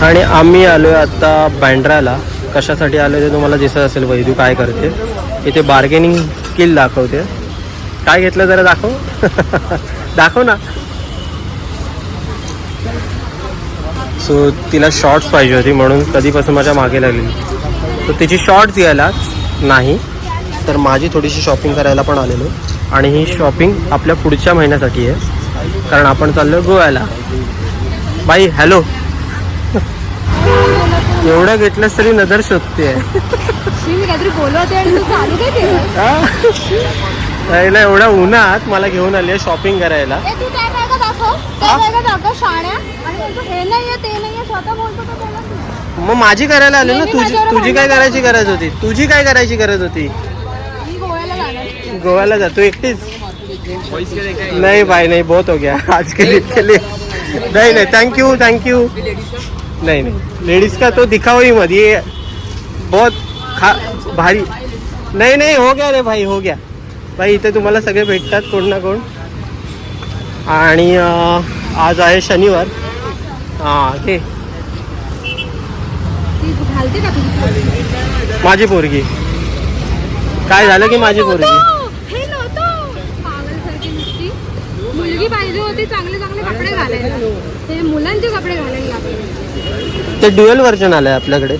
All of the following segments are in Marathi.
आणि आम्ही आलो आहे आता बँड्राला. कशासाठी आलो ते तुम्हाला दिसत असेल. वैदू काय करते इथे, बार्गेनिंग स्किल दाखवते. काय घेतलं जरा दाखव. दाखव ना. सो तिला शॉर्ट्स पाहिजे होती म्हणून कधीपासून माझ्या मागे लागलेली. तर तिची शॉर्ट्स घ्यायला नाही तर माझी थोडीशी शॉपिंग करायला पण आलेलो. आणि ही शॉपिंग आपल्या पुढच्या महिन्यासाठी आहे कारण आपण चाललो गोव्याला. बाई हॅलो. एवढं घेतलंस तरी नजर शोधते आहे. एवढ्या उन्हात मला घेऊन आली आहे शॉपिंग करायला. मग माझी करायला आली ना. तुझी काय करायची गरज होती. तुझी काय करायची गरज होती. गोव्याला जातो एकटीच. नहीं भाई नहीं, बहुत हो गया आज के लिए. नहीं नहीं थैंक यू. नहीं लेडीज का तो दिखाओ ही मत. ये बहुत भारी. नहीं हो गया रे भाई, हो गया भाई. इथे तुम्हाला सगळे भेटतात कोण ना कोण. आणि आज आहे शनिवार. हे माझी पोरगी. काय झालं की माझी पोरगी मुलगी पाहिजे होती. चांगले कपडे घालायला, ते मुलांचे कपडे घालायला लागले. ते ड्युअल व्हर्जन आलंय आपल्याकडे.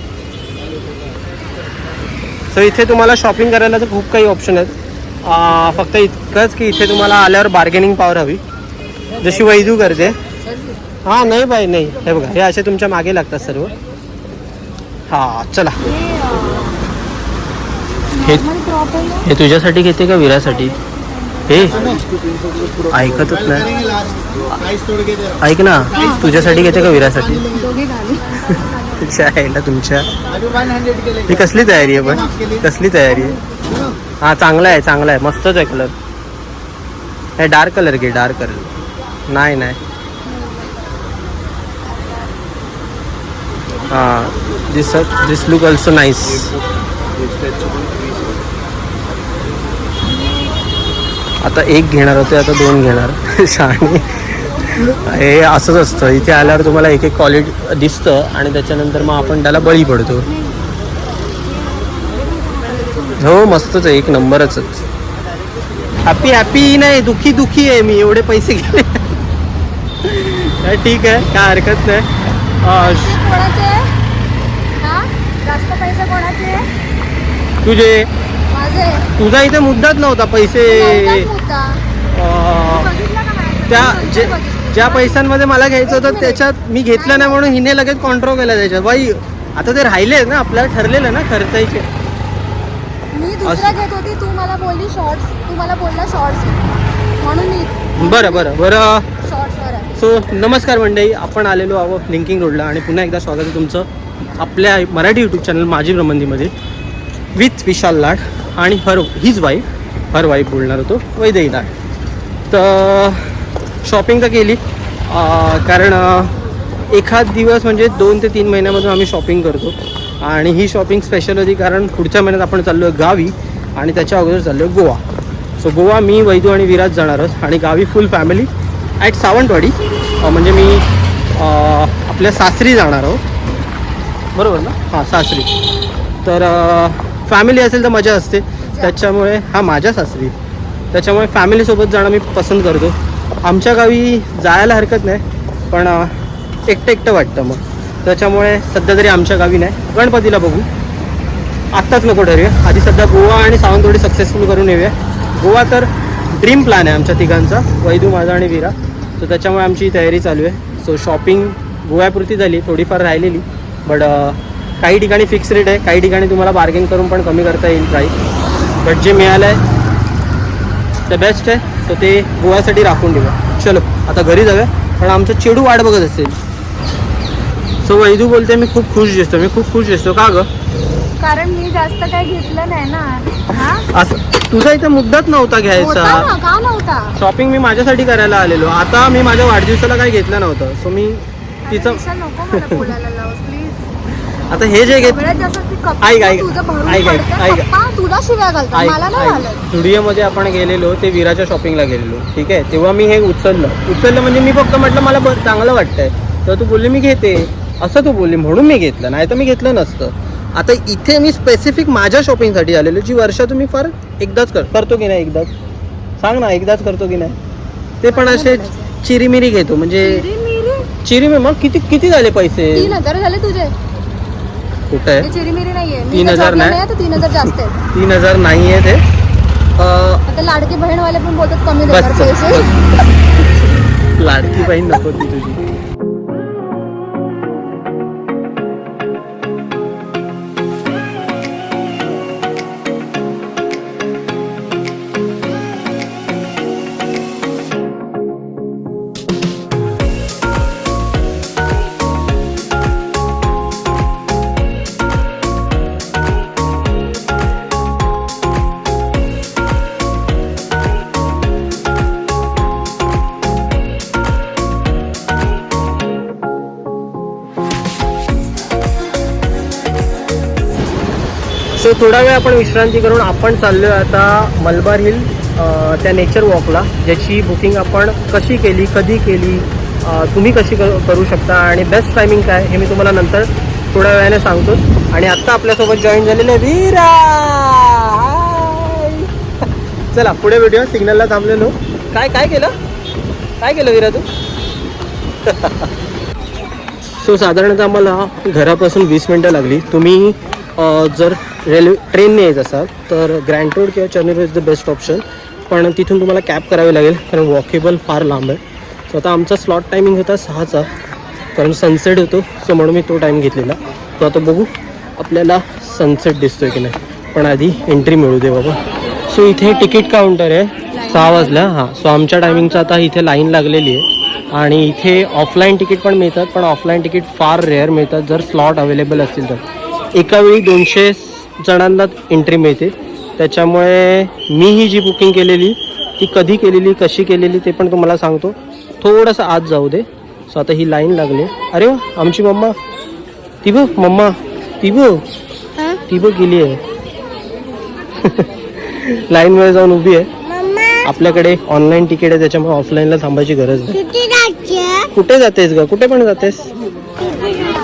सो इथे तुम्हाला शॉपिंग करायला तर खूप काही ऑप्शन आहेत. फक्त इतकंच की इथे तुम्हाला आल्यावर बार्गेनिंग पॉवर हवी, जशी वैदू करते. हां नाही बाई नाही. हे बघा हे असे तुमच्या मागे लागतात सर्व. हां चला. हे तुझ्यासाठी घेते का विरासाठी. हे ऐकतच नाही. ऐक ना, तुझ्यासाठी घेते का विरासाठी. आहे तुमच्या. ही कसली तयारी आहे पण. कसली तयारी आहे. हां चांगला आहे मस्तच आहे कलर. हे डार्क कलर घे. डार्क कलर नाही. हां दिस लुक ऑल्सो नाईस. आता एक घेणार होते, आता 2 घेणार. आणि हे असंच असतं. इथे आल्यावर तुम्हाला एक क्वालिटी दिसतं आणि त्याच्यानंतर मग आपण त्याला बळी पडतो. हो मस्तच आहे, एक नंबरच. हॅपी नाही, दुखी आहे मी. एवढे पैसे गेले. ठीक आहे, काय हरकत नाही. तुझे. तुझा इथे मुद्दाच नव्हता. पैसे ज्या पैशांमध्ये मला घ्यायचं होतं त्याच्यात मी घेतलं नाही म्हणून हिने लगेच कॉन्ट्रोल केला त्याच्यात. बाई आता ते राहिले ना, आपल्याला ठरलेलं ना खर्चायचे. मी दुसरा घेत होती, तू मला बोलली शॉर्ट्स. तू मला बोलला शॉर्ट्स म्हणून मी. बरं. सो नमस्कार मंडळी, आपण आलेलो आहोत लिंकिंग रोडला आणि पुन्हा एकदा स्वागत आहे तुमचं आपल्या मराठी यूट्यूब चॅनल माझी ब्रह्मंदीमध्ये विथ विशाल लाड आणि हिज वाईफ बोलणार होतो वैदेही लाड. तर शॉपिंग तर केली कारण एखाद दिवस म्हणजे 2 ते 3 महिन्यामधून आम्ही शॉपिंग करतो. आणि ही शॉपिंग स्पेशल होती कारण पुढच्या महिन्यात आपण चाललो आहे गावी आणि त्याच्या अगोदर चाललो आहे गोवा. सो गोवा मी, वैदू आणि विराज जाणार आहोत आणि गावी फुल फॅमिली ॲट सावंतवाडी. म्हणजे मी आपल्या सासरी जाणार आहोत, बरोबर ना. हां सासरी. तर फॅमिली असेल तर मजा असते. त्याच्यामुळे हा माझ्या सासरी, त्याच्यामुळे फॅमिलीसोबत जाणं मी पसंत करतो. आमच्या गावी जायला हरकत नाही पण एकटं वाटतं मग. त्याच्यामुळे सध्या तरी आमच्या गावी नाही, गणपतीला बघू. आत्ताच नको ठरूया. आधी सध्या गोवा आणि सावंतवाडी सक्सेसफुल करून येऊया. गोवा तर ड्रीम प्लॅन आहे आमच्या तिघांचा, वैदू, माझा आणि विरा. सो त्याच्यामुळे आमची तयारी चालू आहे. सो शॉपिंग गोव्यापुरती झाली, थोडीफार राहिलेली. बट काही ठिकाणी फिक्स रेट आहे, काही ठिकाणी तुम्हाला बार्गेन करून पण कमी करता येईल प्राईस. बट जे मिळालं आहे ते बेस्ट आहे. सो ते गोव्यासाठी राखून ठेवा. चलो आता घरी जाऊया पण आमचं चेडू वाट बघत असेल. सो वैदू बोलते मी खूप खुश दिसतो. का गं? कारण मी जास्त काही घेतलं नाही ना. असं तुझा इथे मुद्दाच नव्हता घ्यायचा. का नव्हता? शॉपिंग मी माझ्यासाठी करायला आलेलो. आता मी माझ्या वाढदिवसाला काही घेतलं नव्हतं. सो मी तिचं आता हे जे घेत स्टुडिओमध्ये आपण गेलेलो ते विराच्या शॉपिंगला गेलेलो. ठीक आहे, तेव्हा मी हे उचललं म्हणजे मी फक्त म्हटलं मला चांगलं वाटतंय तर तू बोलली मी घेते. असं तू बोलली म्हणून मी घेतलं, नाही तर मी घेतलं नसतं. आता इथे मी स्पेसिफिक माझ्या शॉपिंगसाठी आलेलो, जी वर्षा तुम्ही फार एकदाच करतो की नाही, एकदाच सांग ना, एकदाच करतो की नाही. ते पण असे चिरीमिरी घेतो म्हणजे चिरीमिरी. मग किती किती झाले पैसे? 3,000 झाले तुझे. कुठे आहे? चिरीमिरी नाहीये. 3,000 नाही, 3,000 जास्त आहे. 3,000 नाही आहे ते. आता लाडके बहीणवाले पण बोलतात कमी देणार बस पैसे. लाडकी बहीण नको ती तुझी. सो थोडा वेळ आपण विश्रांती करून आपण चाललोय आता मलबार हिल त्या नेचर वॉकला, ज्याची बुकिंग आपण कशी केली, कधी केली, तुम्ही कशी करू शकता आणि बेस्ट टायमिंग काय हे मी तुम्हाला नंतर थोड्या वेळाने सांगतो. आणि आत्ता आपल्यासोबत जॉईन झालेले वीरा. हाय. चला पुढे व्हिडिओ. सिग्नलला थांबलेलो. काय काय केलं वीरा तू? सो साधारणतः आम्हाला घरापासून 20 मिनटं लागली. तुम्ही जर ट्रेनने येत असाल तर ग्रँड रोड किंवा Charni road is the best option, पण तिथून तुम्हाला कॅब करावी लागेल कारण वॉकेबल फार लांब आहे. सो आता आमचा स्लॉट टायमिंग होता 6चा, कारण सनसेट होतो, सो म्हणून मी तो टाईम घेतलेला. तो आता बघू आपल्याला सनसेट दिसतोय की नाही, पण आधी एंट्री मिळू दे बाबा. सो इथे तिकीट काउंटर आहे. 6 वाजल्या. हां, सो आमच्या टायमिंगचं आता इथे लाईन लागलेली आहे आणि इथे ऑफलाईन तिकीट पण मिळतात, पण ऑफलाईन तिकीट फार रेअर मिळतात जर स्लॉट अवेलेबल असतील तर. एका वेळी 200 जणांना एंट्री मिळते. त्याच्यामुळे मी ही जी बुकिंग केलेली ती कधी केलेली, कशी केलेली ते पण तुम्हाला सांगतो. थोडंसं आत जाऊ दे. सो आता ही लाईन लागली. अरे वा, आमची मम्मा ती बघ, मम्मा ती बघ गेली आहे. लाईनमध्ये जाऊन उभी आहे. आपल्याकडे ऑनलाईन तिकीट आहे, त्याच्यामुळे ऑफलाईनला थांबायची गरज नाही. कुठे जातेस ग? कुठे पण जातेस?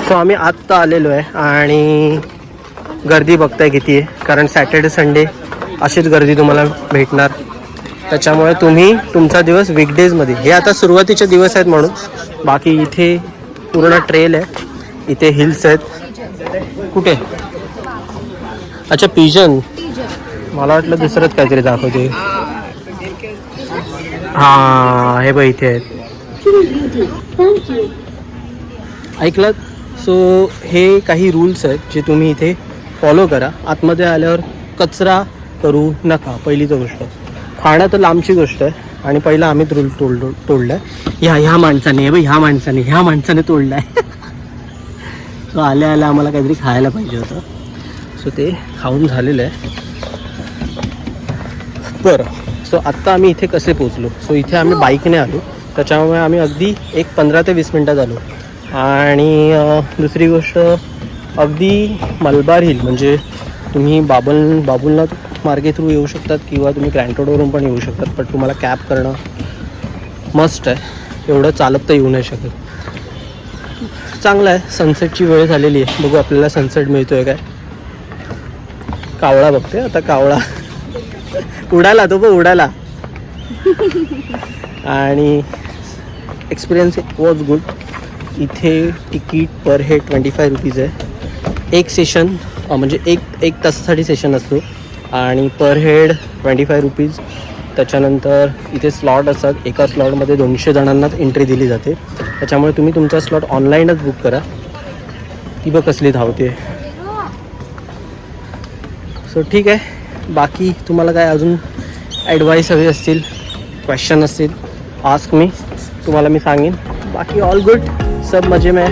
सो आम्ही आत्ता आलेलो आहे आणि गर्दी बघताय किती आहे, कारण सॅटर्डे संडे अशीच गर्दी तुम्हाला भेटणार. त्याच्यामुळे तुम्ही तुमचा दिवस वीकडेजमध्ये, हे आता सुरुवातीचे दिवस आहेत म्हणून, बाकी इथे पूर्ण ट्रेल आहे, इथे हिल्स आहेत. कुठे? अच्छा, पिजन. मला वाटलं दुसरंच काहीतरी दाखवते. हां, हे बघ इथे आहेत. ऐकलं? सो हे काही रूल्स आहेत जे तुम्ही इथे फॉलो करा. आतमध्ये आल्यावर कचरा करू नका, पहिली तर गोष्ट. खाणं तर लांबची गोष्ट आहे आणि पहिला आम्हीच रूल तोडला आहे. ह्या माणसाने तोडला आहे. सो आल्या आम्हाला काहीतरी खायला पाहिजे होतं, सो ते खाऊन झालेलं आहे. बरं, सो आत्ता आम्ही इथे कसे पोचलो? सो इथे आम्ही बाईकने आलो, त्याच्यामुळे आम्ही अगदी 15 ते 20 मिनटात आलो. आणि दुसरी गोष्ट, अगदी मलबार हिल म्हणजे तुम्ही बाबुलनाथ मार्गे थ्रू येऊ शकतात किंवा तुम्ही ग्रँड रोडवरून पण येऊ शकतात, पण तुम्हाला कॅब करणं मस्ट आहे. एवढं चालत तर येऊ नाही शकत. चांगलं आहे. सनसेटची वेळ झालेली आहे, बघू आपल्याला सनसेट मिळतोय काय. कावळा बघते आता, कावळा उडाला, तो उडाला. आणि एक्सपिरियन्स वॉज गुड. इथे तिकीट पर हेड 25 रुपीज आहे. एक सेशन म्हणजे एक तासासाठी सेशन असतो आणि पर हेड 25 रुपीज. त्याच्यानंतर इथे स्लॉट असतात, एका स्लॉटमध्ये 200 जणांनाच एंट्री दिली जाते. त्याच्यामुळे तुम्ही तुमचा स्लॉट ऑनलाईनच बुक करा. ती बघ कसली धावते. सो ठीक आहे. बाकी तुम्हाला काय अजून ॲडवाईस हवे असतील, क्वेश्चन असतील, आस्क मी, तुम्हाला मी सांगेन. बाकी ऑल गुड, सब मजे में.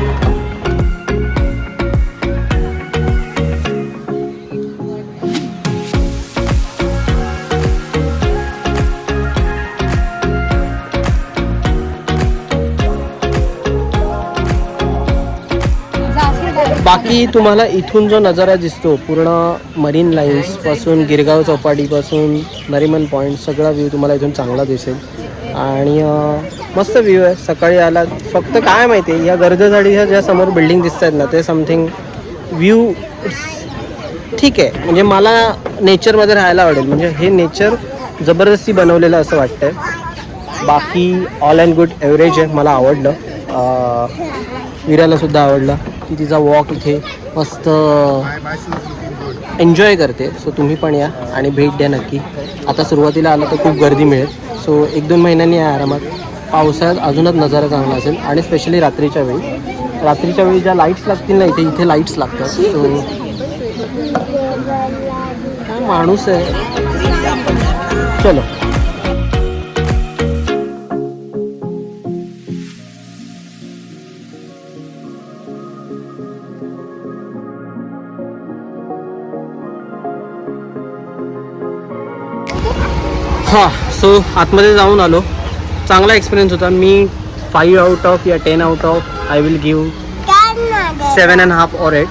बाकी तुम्हाला इथून जो नजारा दिसतो पूर्ण मरीन लाईन्सपासून, गिरगाव चौपाटीपासून नरिमन पॉईंट, सगळा व्ह्यू तुम्हाला इथून चांगला दिसेल. आणि मस्त व्ह्यू आहे. सकाळी आला फक्त काय माहिती आहे या गर्दीसाठी ह्या ज्या समोर बिल्डिंग दिसत आहेत ना ते समथिंग व्ह्यू ठीक आहे. म्हणजे मला नेचरमध्ये राहायला आवडेल. म्हणजे हे नेचर जबरदस्ती बनवलेलं असं वाटतं आहे. बाकी ऑल अँड गुड ॲव्हरेज आहे. मला आवडलं. विरालासुद्धा आवडलं की तिचा वॉक इथे मस्त एन्जॉय करते. सो तुम्ही पण या आणि भेट द्या नक्की. आता सुरुवातीला आलं तर खूप गर्दी मिळेल. सो 1-2 महिन्यांनी या आरामात. पावसाळ्यात अजूनच नजारा चांगला असेल आणि स्पेशली रात्रीच्या वेळी ज्या लाईट्स लागतील ना इथे लाईट्स लागतात. सो काय माणूस आहे. चलो हां. सो आतमध्ये जाऊन आलो. चांगला एक्सपिरियन्स होता. मी 5 आउट ऑफ या 10 out of I will give 7.5 or 8.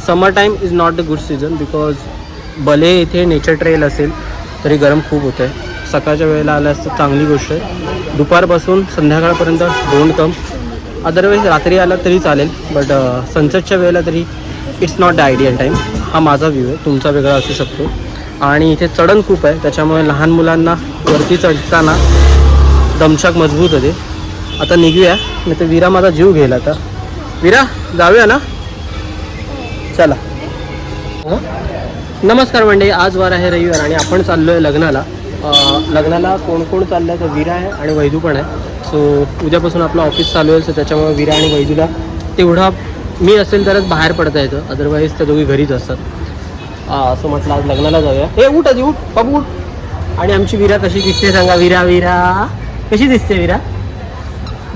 Summer time is not the good season because भले इथे नेचर ट्रेल असेल तरी गरम खूप होतं आहे. सकाळच्या वेळेला आलं असतं चांगली गोष्ट आहे. दुपारपासून संध्याकाळपर्यंत डोंट कम. अदरवाईज रात्री आला तरी चालेल बट सनसेटच्या वेळेला तरी it's not the ideal time. हा माझा व्ह्यू आहे. तुमचा वेगळा असू शकतो. आणि इथे चढण खूप आहे त्याच्यामुळे लहान मुलांना वरती चढताना दमछाक मजबूत होते. आता निघूया नाही तर विरा माझा जीव घेईल. आता विरा जाऊया ना. चला. नमस्कार मंडळी. आज वार आहे रविवार आणि आपण चाललो आहे लग्नाला. कोण कोण चाललं आहे तर विरा आहे आणि वैदू पण आहे. सो उद्यापासून आपलं ऑफिस चालू आहे. सो त्याच्यामुळे विरा आणि वैदूला तेवढा मी असेल तरच बाहेर पडता येतं. अदरवाईज त्या दोघी घरीच असतात. असं म्हटलं आज लग्नाला जाऊया. हे उठ आधी उठ बाबू उठ. आणि आमची विरा कशी दिसते सांगा. विरा कशी दिसते विरा.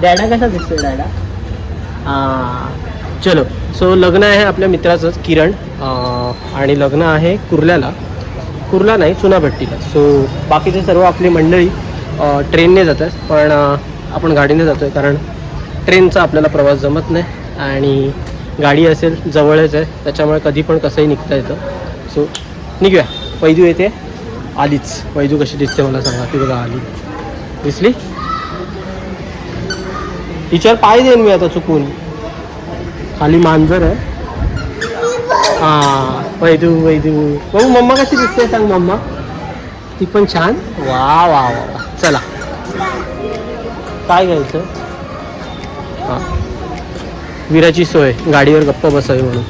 डॅडा कसा दिसतो डॅडा. चलो. सो लग्न आहे आपल्या मित्राचंच किरण आणि लग्न आहे कुर्ला नाही चुनाभट्टीला. सो बाकीचे सर्व आपली मंडळी ट्रेनने जातात पण आपण गाडीने जातो आहे कारण ट्रेनचा आपल्याला प्रवास जमत नाही आणि गाडी असेल जवळच आहे त्याच्यामुळे कधी पण कसंही निघता येतं. सो निघूया. वैदू येते आलीच. वैदू कशी दिसते मला सांगा. ती बघा आली दिसली. तिच्यावर पाय देईन मी आता चुकून. खाली मांजर आहे. वैदू भाऊ मम्मा कशी दिसते सांग. मम्मा ती पण छान. वा वा वा. चला काय घ्यायचं. हां विराची सोय गाडीवर गप्पा बसावी म्हणून.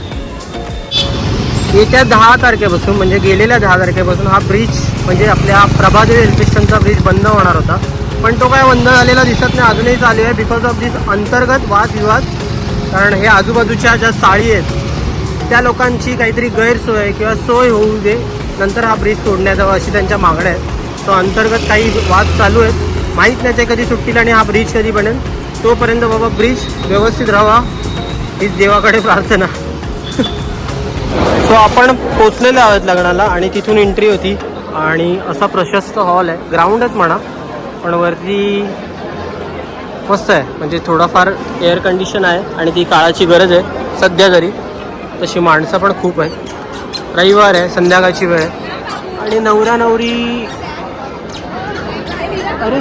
येत्या 10 तारखेपासून म्हणजे गेलेल्या 10 तारखेपासून हा ब्रिज म्हणजे आपल्या प्रभादेवी रेल्वे स्टेशनचा ब्रिज बंद होणार होता पण तो काय बंद झालेला दिसत नाही. अजूनही चालू आहे बिकॉज ऑफ दिस अंतर्गत वादविवाद. कारण हे आजूबाजूच्या ज्या चाळी आहेत त्या लोकांची काहीतरी गैरसोय किंवा सोय होऊ दे नंतर हा ब्रिज तोडण्यात यावा अशी त्यांच्या मागण्या आहेत. तो अंतर्गत काही वाद चालू आहेत. माहीत नाही ते कधी सुटतील आणि हा ब्रिज कधी बनेल. तोपर्यंत बाबा ब्रिज व्यवस्थित राहावा हीच देवाकडे प्रार्थना. सो आपण पोचलेलो आहोत लग्नाला आणि तिथून एंट्री होती आणि असा प्रशस्त हॉल आहे. ग्राउंडच म्हणा पण वरती मस्त आहे. म्हणजे थोडाफार एअर कंडिशन आहे आणि ती काळाची गरज आहे सध्या तरी. तशी माणसं पण खूप आहेत. रविवार आहे संध्याकाळची वेळ आहे आणि नवरा नवरी. अरे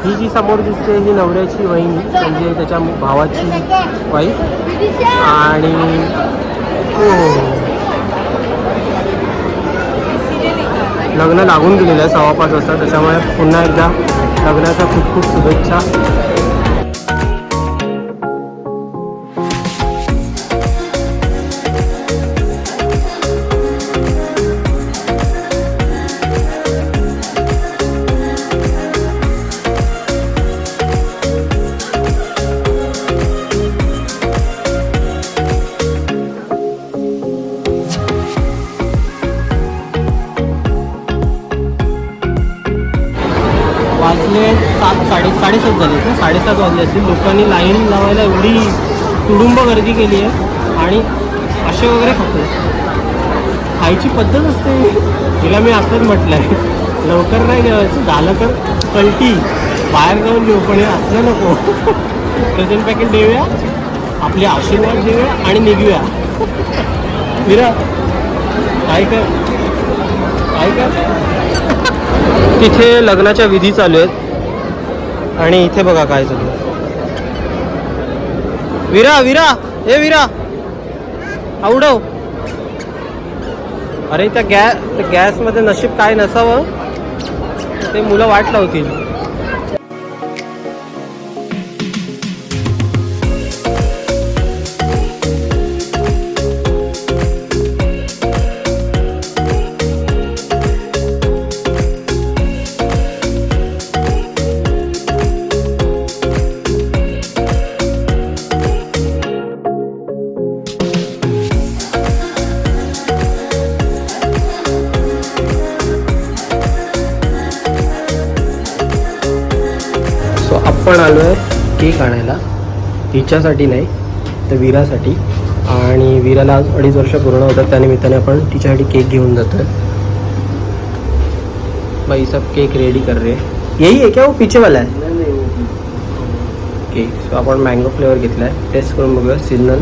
ही जी समोर दिसते ही नवऱ्याची वहिनी म्हणजे त्याच्या भावाची वाईफ आणि लग्न लागून गेलेलं आहे 5:15 वाजता. त्याच्यामुळे पुन्हा एकदा लग्नाच्या खूप खूप शुभेच्छा. वाजले 7:30 झाले ना 7:30 वाजले असतील. लोकांनी लाईन लावायला एवढी तुडुंब गर्दी केली आहे आणि असे वगैरे खातो. खायची पद्धत असते. तिला मी आताच म्हटलं आहे लवकर नाही जेवायचं. झालं तर कल्टी बाहेर जाऊन घेऊ पण हे असलं नको. प्रेझेंट पॅकेट देऊया आपले आशीर्वाद देऊया आणि निघूया. विरा काय कर तिथे लग्नाच्या विधी चालू आहेत. आणि इथे बघा काय चालू. विरा विरा हे विरा आवडव. अरे त्या गॅसमध्ये नशीब काय नसावं ते मुलं वाट लावतील. आपण आलो आहे केक आणायला, हिच्यासाठी नाही तर विरासाठी. आणि विराला आज 2.5 वर्ष पूर्ण होतात, त्यानिमित्ताने आपण तिच्यासाठी केक घेऊन जातो आहे. भाई सब केक रेडी कर रहे हैं. यही है क्या वो पीछे वाला है केक? सो आपण मँगो फ्लेवर घेतला आहे, टेस्ट करून बघूया. सीजनल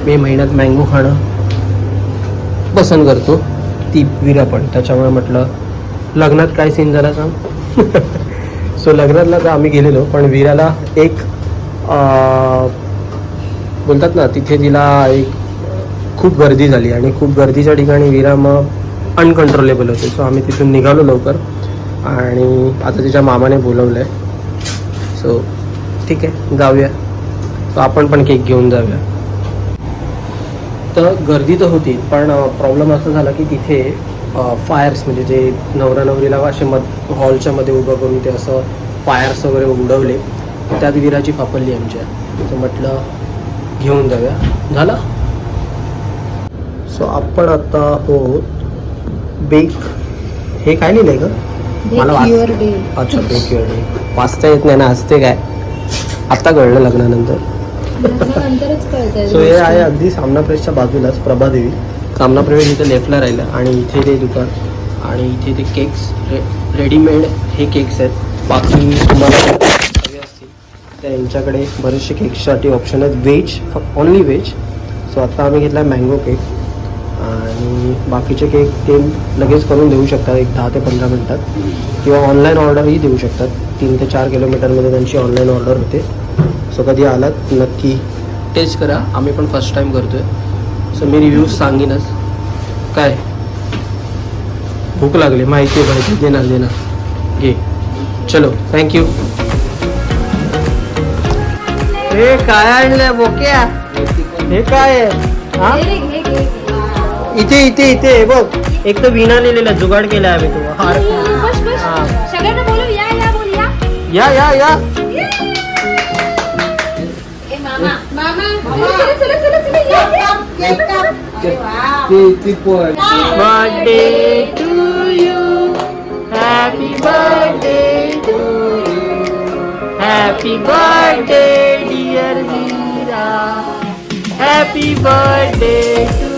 मे महिन्यात मँगो खाणं पसंत करतो ती विरा पण, त्याच्यामुळे म्हटलं लग्नात काय सीन झाला सांग. सो लग्नातला तर आम्ही गेलेलो, पण विराला एक बोलतात ना तिथे तिला एक खूप गर्दी झाली आणि खूप गर्दीच्या ठिकाणी विरा मग अनकंट्रोलेबल होते. सो आम्ही तिथून निघालो लवकर आणि आता तिच्या मामाने बोलवलं आहे. सो ठीक आहे जाऊया. सो आपण पण केक घेऊन जाऊया. तर गर्दी तर होती, पण प्रॉब्लेम असा झाला की तिथे फायर्स म्हणजे जे नवरा नवरीला असे हॉलच्या मध्ये उभं करून ते असं फायर्स वगैरे उडवले, त्यात विराची फापरली आमच्या. तर म्हटलं घेऊन जाऊया. झालं. सो आपण आता आहोत बेक. हे काय लिहिलंय का मला अच्छा बेक युअर डे वाचता येत नाही ना, असते काय आता कळलं लग्नानंतर. सो हे आहे अगदी सामना प्रेसच्या बाजूलाच प्रभादेवी. सामना प्रेस इथे लेफ्टला राहिलं आणि इथे ते दुकान आणि इथे ते केक्स रेडीमेड हे केक्स आहेत. बाकी तुम्हाला हवे असतील तर यांच्याकडे बरेचसे केक्ससाठी ऑप्शन आहेत, व्हेज ओनली व्हेज. सो आत्ता आम्ही घेतला मँगो केक आणि बाकीचे केक ते लगेच करून देऊ शकतात 10 ते 15 मिनटात, किंवा ऑनलाईन ऑर्डरही देऊ शकतात. 3 ते 4 किलोमीटरमध्ये त्यांची ऑनलाईन ऑर्डर होते. सो कधी आलात नक्की टेस्ट करा. आम्ही पण फर्स्ट टाईम करतो आहे. सो मी रिव्ह्यूज सांगीनच. काय भूक लागली माहिती आहे भाई, देणार घे. चलो थँक्यू. हे काय आणलंय बोक्या? हे काय आहे? हा इथे इथे इथे बघ, एक तर विना लिहिलेला जुगाड केलाय आम्ही. तो हार या या या. Birthday to you, happy birthday to you, happy birthday dear Veera, happy birthday to you.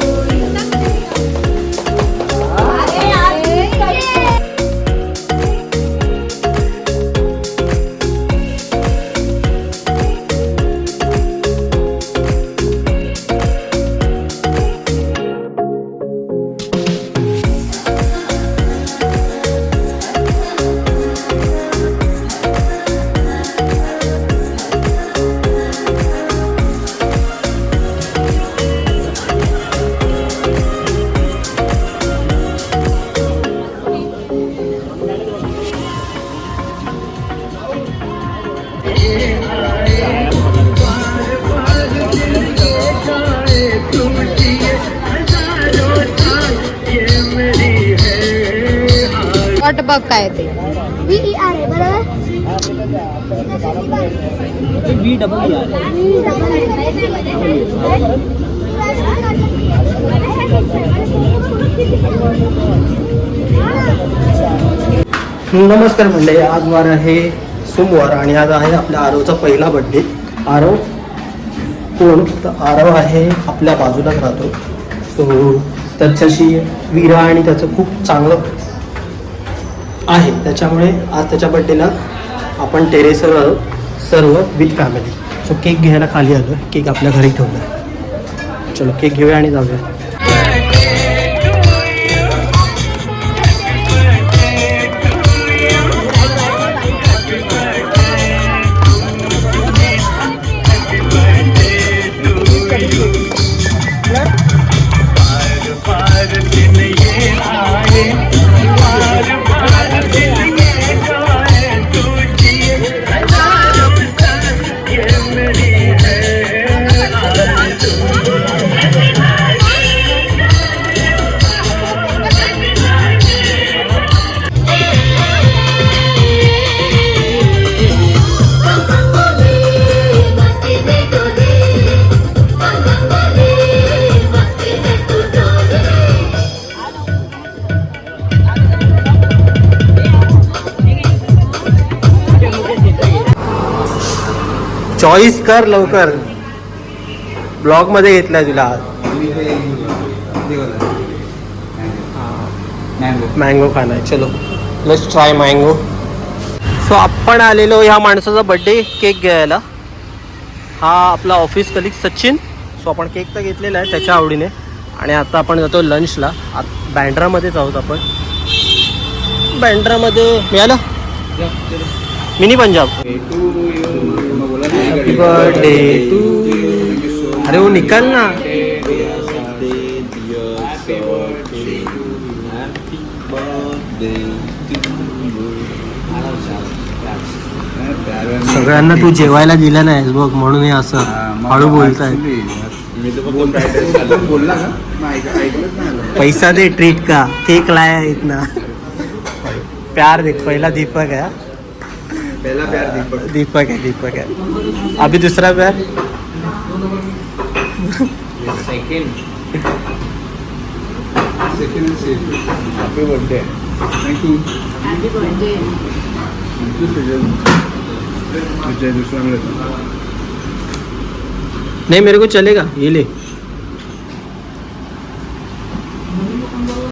बघ काय ते नमस्कार मंडळी. आज वार आहे सोमवार आणि आज आहे आपल्या आरवचा पहिला बर्थडे. आरव कोण? तर आरव आहे आपल्या बाजूलाच राहतो. सो त्याच्याशी विरा आणि त्याचं खूप चांगलं आहे, त्याच्यामुळे आज त्याच्या बड्डेला आपण टेरेसवर सर्व विथ फॅमिली. सो केक घ्यायला खाली आलो आहे. केक आपल्या घरी ठेवला आहे. चलो केक घेऊया आणि जाऊया. चॉईस कर लवकर. ब्लॉग मध्ये घेतलाय तुला आज. मँगो खाना आहे. चलो लेट्स ट्राय मँगो. सो आपण आलेलो ह्या माणसाचा बर्थडे केक घ्यायला. हा आपला ऑफिस कलिग सचिन. सो आपण केक तर घेतलेला आहे त्याच्या आवडीने. आणि आता आपण जातो लंचला. बँड्रामध्येच आहोत आपण. बँड्रामध्ये मिळालं mini Punjab. Happy birthday to. अरे वो निकाल ना. सगळ्यांना तू जेवायला दिलं नाहीस बघ म्हणून हे असं हळू बोलताय. पैसा दे ट्रीट का. केक लाया इतना. प्यार दे. पहिला दीपक है. पहला प्यार दीपक. दीपक है. अभी दूसरा प्यार. Second happy birthday. Thank you. Happy birthday. दूसरा मिला. नहीं मेरे को चलेगा ये ले.